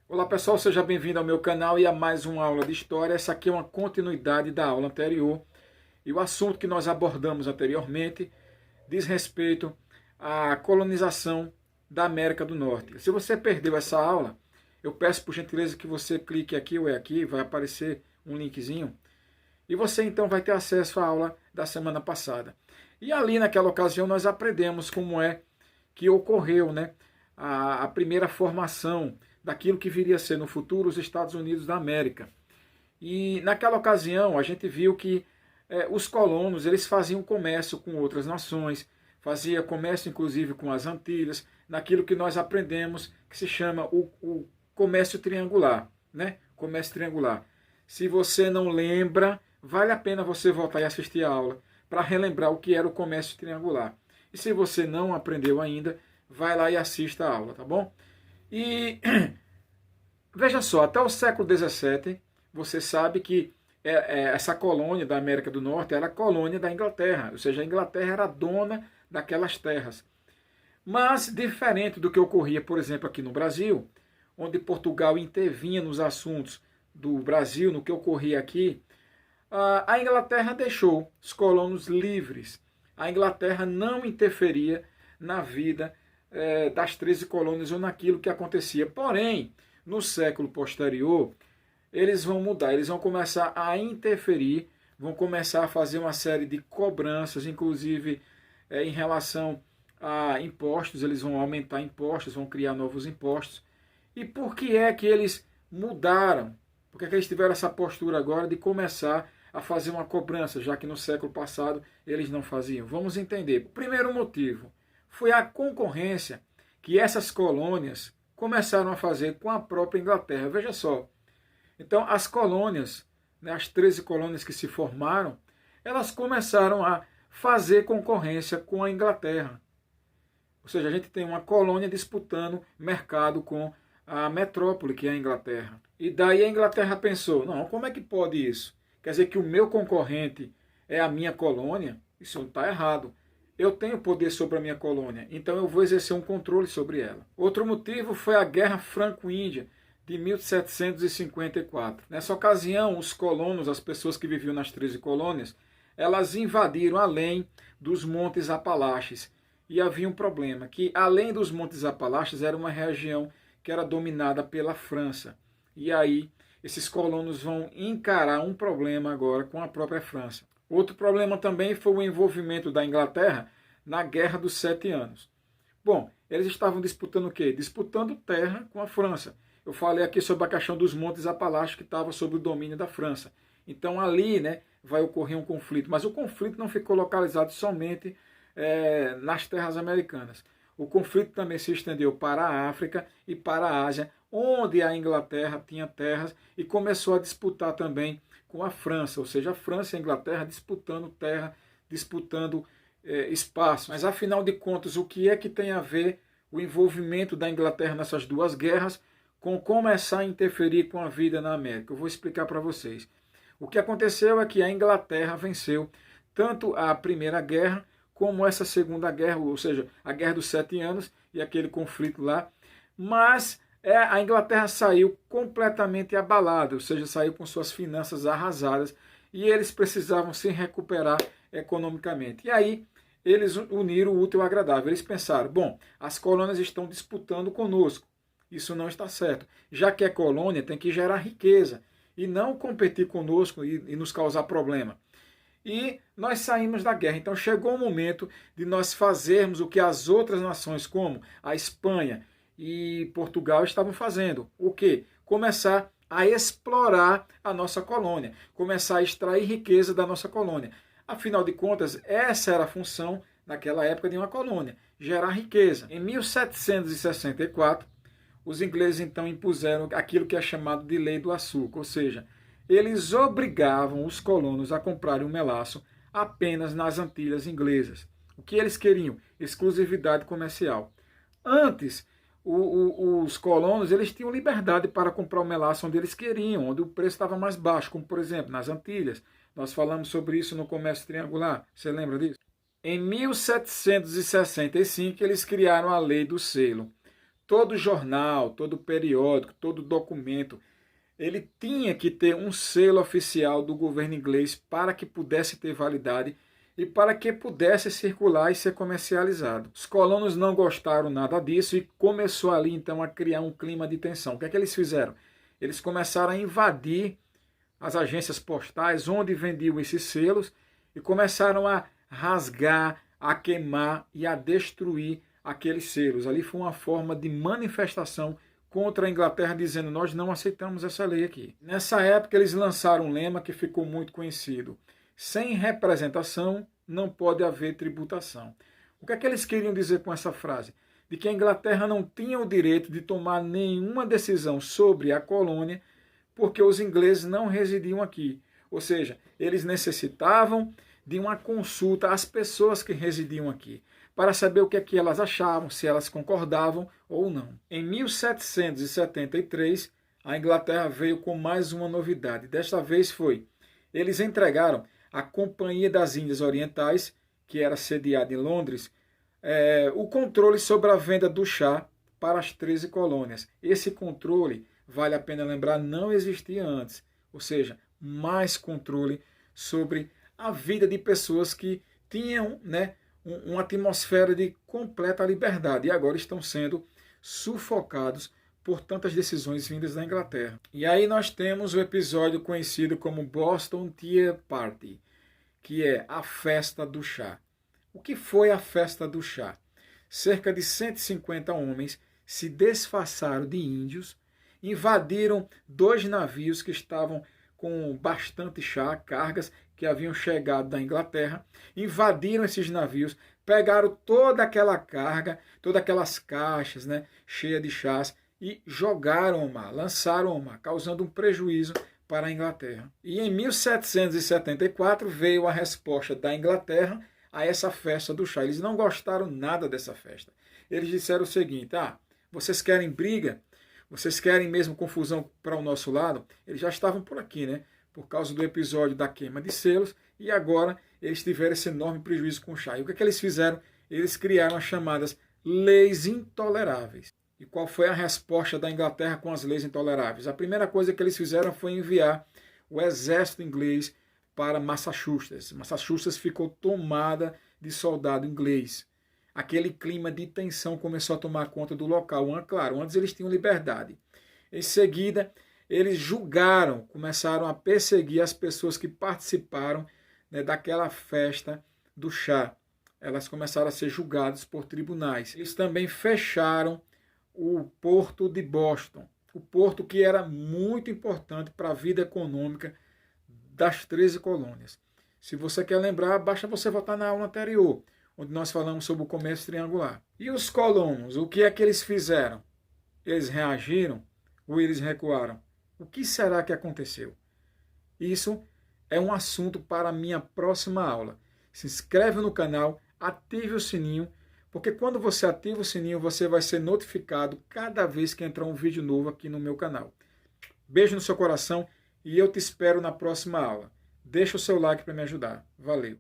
Olá pessoal, seja bem-vindo ao meu canal e a mais uma aula de história. Essa aqui é uma continuidade da aula anterior e o assunto que nós abordamos anteriormente diz respeito à colonização da América do Norte. Se você perdeu essa aula, eu peço por gentileza que você clique aqui ou aqui, vai aparecer um linkzinho e você então vai ter acesso à aula da semana passada. E ali naquela ocasião nós aprendemos como é que ocorreu, né, a primeira formação daquilo que viria a ser no futuro os Estados Unidos da América. E naquela ocasião a gente viu que os colonos eles faziam comércio com outras nações, fazia comércio inclusive com as Antilhas, naquilo que nós aprendemos que se chama o comércio triangular, né? Comércio triangular. Se você não lembra, vale a pena você voltar e assistir a aula para relembrar o que era o comércio triangular. E se você não aprendeu ainda, vai lá e assista a aula, tá bom? E veja só, até o século XVII, você sabe que essa colônia da América do Norte era a colônia da Inglaterra, ou seja, a Inglaterra era dona daquelas terras. Mas, diferente do que ocorria, por exemplo, aqui no Brasil, onde Portugal intervinha nos assuntos do Brasil, no que ocorria aqui, a Inglaterra deixou os colonos livres. A Inglaterra não interferia na vida das 13 colônias ou naquilo que acontecia. Porém, no século posterior, eles vão mudar, eles vão começar a interferir, vão começar a fazer uma série de cobranças, inclusive em relação a impostos, eles vão aumentar impostos, vão criar novos impostos. E por que é que eles mudaram? Por que é que eles tiveram essa postura agora de começar a fazer uma cobrança, já que no século passado eles não faziam? Vamos entender. O primeiro motivo foi a concorrência que essas colônias começaram a fazer com a própria Inglaterra. Veja só, então as colônias, né, as 13 colônias que se formaram, elas começaram a fazer concorrência com a Inglaterra. Ou seja, a gente tem uma colônia disputando mercado com a metrópole, que é a Inglaterra. E daí a Inglaterra pensou, não, como é que pode isso? Quer dizer que o meu concorrente é a minha colônia? Isso está errado. Eu tenho poder sobre a minha colônia, então eu vou exercer um controle sobre ela. Outro motivo foi a Guerra Franco-Índia de 1754. Nessa ocasião, os colonos, as pessoas que viviam nas 13 colônias, elas invadiram além dos Montes Apalaches. E havia um problema, que além dos Montes Apalaches era uma região que era dominada pela França. E aí esses colonos vão encarar um problema agora com a própria França. Outro problema também foi o envolvimento da Inglaterra na Guerra dos 7 Anos. Bom, eles estavam disputando o quê? Disputando terra com a França. Eu falei aqui sobre a questão dos Montes Apalaches que estava sob o domínio da França. Então ali, né, vai ocorrer um conflito. Mas o conflito não ficou localizado somente nas terras americanas. O conflito também se estendeu para a África e para a Ásia, onde a Inglaterra tinha terras e começou a disputar também com a França, ou seja, a França e a Inglaterra disputando terra, disputando espaço. Mas afinal de contas, o que é que tem a ver o envolvimento da Inglaterra nessas duas guerras com começar a interferir com a vida na América? Eu vou explicar para vocês. O que aconteceu é que a Inglaterra venceu tanto a Primeira Guerra como essa Segunda Guerra, ou seja, a Guerra dos 7 Anos e aquele conflito lá, mas a Inglaterra saiu completamente abalada, ou seja, saiu com suas finanças arrasadas e eles precisavam se recuperar economicamente. E aí eles uniram o útil ao agradável. Eles pensaram, bom, as colônias estão disputando conosco, isso não está certo. Já que é colônia, tem que gerar riqueza e não competir conosco e nos causar problema. E nós saímos da guerra. Então chegou o momento de nós fazermos o que as outras nações, como a Espanha e Portugal, estavam fazendo. O quê? Começar a explorar a nossa colônia, começar a extrair riqueza da nossa colônia. Afinal de contas, essa era a função naquela época de uma colônia, gerar riqueza. Em 1764, os ingleses então impuseram aquilo que é chamado de Lei do Açúcar, ou seja, eles obrigavam os colonos a comprarem o melaço apenas nas Antilhas inglesas. O que eles queriam? Exclusividade comercial. Antes, os colonos eles tinham liberdade para comprar o melaço onde eles queriam, onde o preço estava mais baixo, como por exemplo nas Antilhas. Nós falamos sobre isso no comércio triangular. Você lembra disso? Em 1765, eles criaram a Lei do Selo. todo jornal, todo periódico, todo documento, ele tinha que ter um selo oficial do governo inglês para que pudesse ter validade e para que pudesse circular e ser comercializado. Os colonos não gostaram nada disso e começou ali então a criar um clima de tensão. O que é que eles fizeram? Eles começaram a invadir as agências postais onde vendiam esses selos e começaram a rasgar, a queimar e a destruir aqueles selos. Ali foi uma forma de manifestação contra a Inglaterra, dizendo: nós não aceitamos essa lei aqui. Nessa época eles lançaram um lema que ficou muito conhecido: sem representação não pode haver tributação. O que é que eles queriam dizer com essa frase? De que a Inglaterra não tinha o direito de tomar nenhuma decisão sobre a colônia porque os ingleses não residiam aqui. Ou seja, eles necessitavam de uma consulta às pessoas que residiam aqui, para saber o que é que elas achavam, se elas concordavam ou não. Em 1773, a Inglaterra veio com mais uma novidade. Desta vez eles entregaram à Companhia das Índias Orientais, que era sediada em Londres, o controle sobre a venda do chá para as 13 colônias. Esse controle, vale a pena lembrar, não existia antes. Ou seja, mais controle sobre a vida de pessoas que tinham, uma atmosfera de completa liberdade e agora estão sendo sufocados por tantas decisões vindas da Inglaterra. E aí nós temos o episódio conhecido como Boston Tea Party, que é a festa do chá. O que foi a festa do chá? Cerca de 150 homens se disfarçaram de índios, invadiram 2 navios que estavam com bastante chá, cargas que haviam chegado da Inglaterra, invadiram esses navios, pegaram toda aquela carga, todas aquelas caixas, cheias de chás, e jogaram ao mar, lançaram ao mar, causando um prejuízo para a Inglaterra. E em 1774 veio a resposta da Inglaterra a essa festa do chá. Eles não gostaram nada dessa festa. Eles disseram o seguinte: vocês querem briga? Vocês querem mesmo confusão para o nosso lado? Eles já estavam por aqui, por causa do episódio da queima de selos, e agora eles tiveram esse enorme prejuízo com o chá. E o que é que eles fizeram? Eles criaram as chamadas leis intoleráveis. E qual foi a resposta da Inglaterra com as leis intoleráveis? A primeira coisa que eles fizeram foi enviar o exército inglês para Massachusetts. Massachusetts ficou tomada de soldado inglês. Aquele clima de tensão começou a tomar conta do local. Claro, antes eles tinham liberdade. Em seguida, eles julgaram, começaram a perseguir as pessoas que participaram daquela festa do chá. Elas começaram a ser julgadas por tribunais. Eles também fecharam o porto de Boston, o porto que era muito importante para a vida econômica das 13 colônias. Se você quer lembrar, basta você voltar na aula anterior, onde nós falamos sobre o comércio triangular. E os colonos, o que é que eles fizeram? Eles reagiram ou eles recuaram? O que será que aconteceu? Isso é um assunto para a minha próxima aula. Se inscreve no canal, ative o sininho, porque quando você ativa o sininho, você vai ser notificado cada vez que entrar um vídeo novo aqui no meu canal. Beijo no seu coração e eu te espero na próxima aula. Deixa o seu like para me ajudar. Valeu!